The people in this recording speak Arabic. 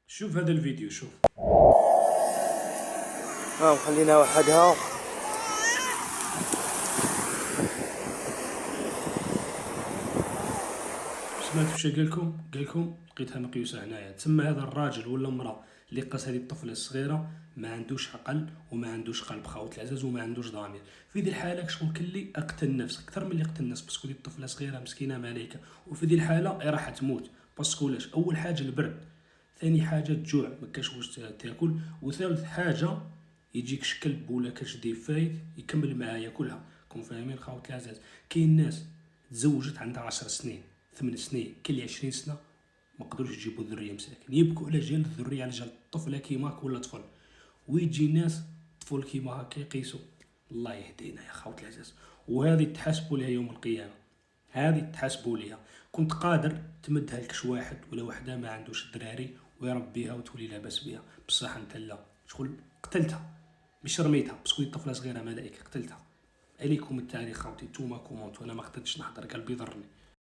شوف هذا الفيديو، شوف. خلينا وحدها. سمعت واش قالكم لقيتها مقيوسه هنايا. تسمى هذا الراجل ولا المراه اللي قاس هذه الطفله الصغيره ما عندوش عقل وما عندوش قلب خاوت العزاز وما عندوش ضمير. في ذي الحاله شغل كلي اقتل النفس اكثر من اللي قتل الناس، باسكو دي الطفله صغيره مسكينه ملائكه، وفي ذي الحاله راح تموت. باسكو لاش؟ اول حاجه البرد، ثاني حاجه الجوع ما كاش واش تاكل، وثالث حاجه يجيك شكلب ولا كاش فايت يكمل معاه ياكلها. كون فاهمين خاوت العزاز؟ كاين ناس تزوجت عندها 10 سنين 8 سنين كل 20 سنه ما قدروش يجيبوا ذريه مساكن، يبكوا على جال الذريه، على جال طفله كيماك ولا طفل، ويجي ناس طفل كيما هكا يقيسوا. الله يهدينا يا خوت العزاز. وهذه تحاسبوا لها يوم القيامه، هذه تحاسبوا ليها. كنت قادر تمدها لكش واحد ولا وحده ما عندوش دراري ويربيها وتولي لاباس بها، بصح انت لا، شغل قتلتها مش رميتها، باسكو طفله صغيره ملائكه قتلتها. عليكم التاريخ خوتي، نتوما كومونتو، انا ما قدرتش نحضر قلبي ضرني.